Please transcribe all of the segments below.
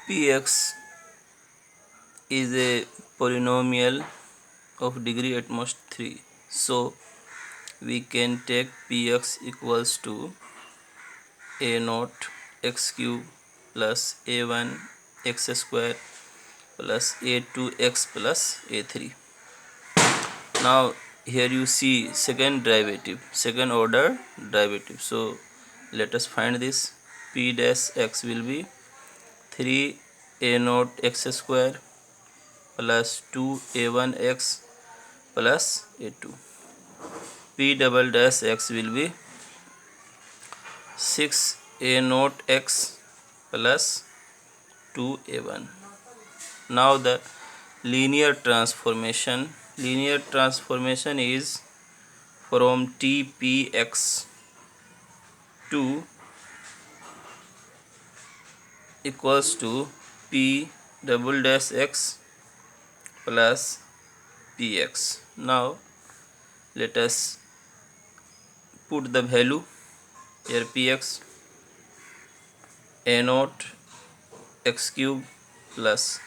Px is a polynomial of degree at most 3. So we can take Px equals to a naught x cube plus a1 x square plus a2 x plus a3. Now here you see second order derivative. So let us find this. P dash x will be 3 a naught x square plus 2 a1 x plus a2. P double dash x will be 6 a naught x plus 2 a1. Now the linear transformation is from Tpx to equals to P double dash x plus Px. Now let us put the value here. Px a naught x cube plus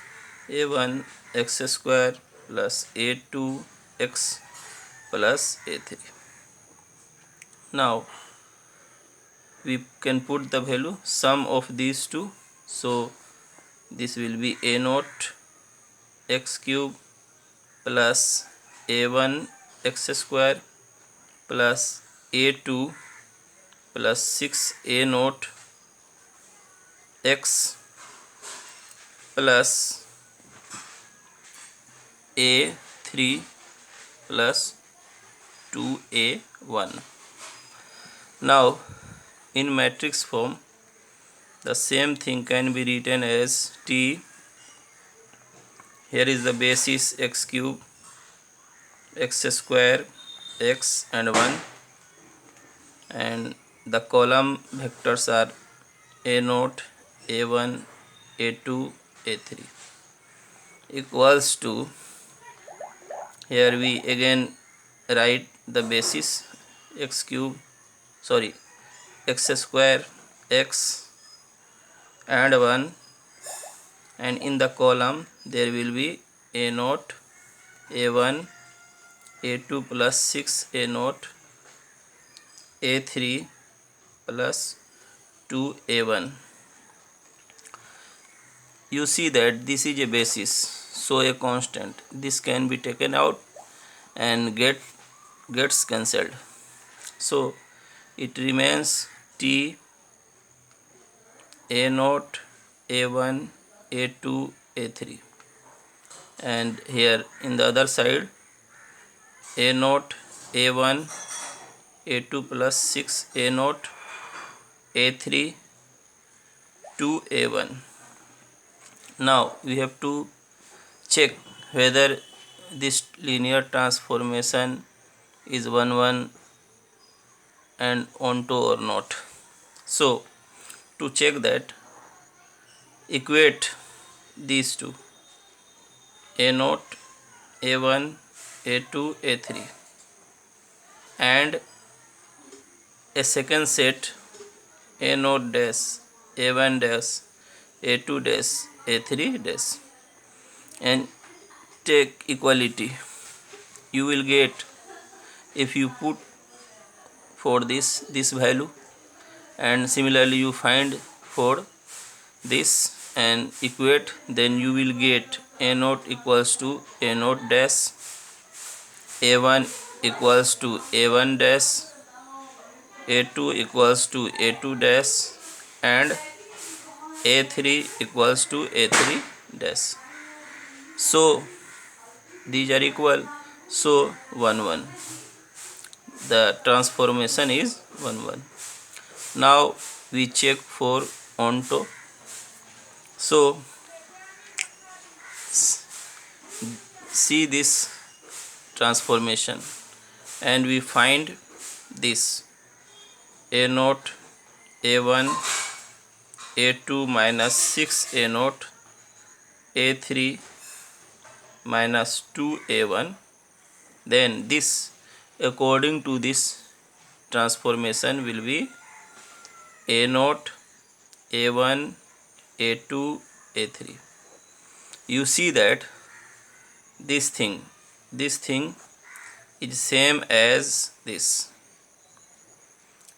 a1 x square plus a2 x plus a3. Now we can put the value sum of these two. So this will be a naught x cube plus a1 x square plus a2 plus 6 a naught x plus a3 plus 2a1. Now in matrix form the same thing can be written as T. Here is the basis x cube, x square, x and 1, and the column vectors are a naught, a1, a2, a3 equals to, here we again write the basis x square, x and 1, and in the column there will be a naught, a1, a2 plus 6 a naught, a3 plus 2 a1. You see that this is a basis, so a constant. This can be taken out and gets cancelled. So it remains T a naught, a1, a2, a3, and here in the other side a naught, a1, a2 plus 6 a naught, a3, 2 a1. Now we have to check whether this linear transformation is 1 and onto or not. So to check that, equate these two, a naught, a1, a2, a3, and a second set a naught dash, a1 dash, a2 dash, a3 dash, and take equality. You will get, if you put for this value, and similarly you find for this and equate, then you will get a naught equals to a naught dash, a1 equals to a1 dash, a2 equals to a2 dash, and a3 equals to a3 dash. So these are equal, so 1. The transformation is 1. Now we check for onto. So see this transformation and we find this a naught, a1, a2 minus 6 a naught, a3 minus 2 a1. Then this, according to this transformation, will be a naught, a1, a2, A3. You see that this thing is same as this.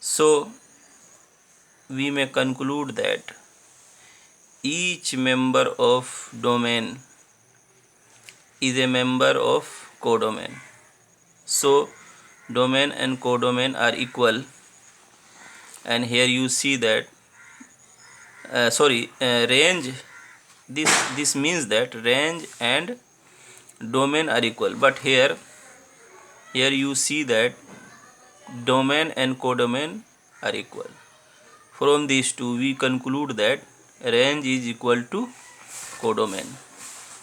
So we may conclude that each member of domain is a member of codomain. So domain and codomain are equal, and here you see that range, this means that range and domain are equal, but here you see that domain and codomain are equal. From these two we conclude that range is equal to codomain.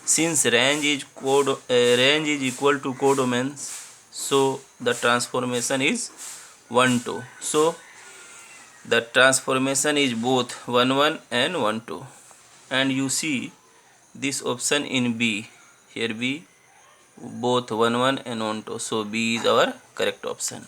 Since range is equal to codomain, so the transformation is 1 2. So the transformation is both 1 1 and 1 2, and you see this option in B. Here B both 1 1 and 1 2. So B is our correct option.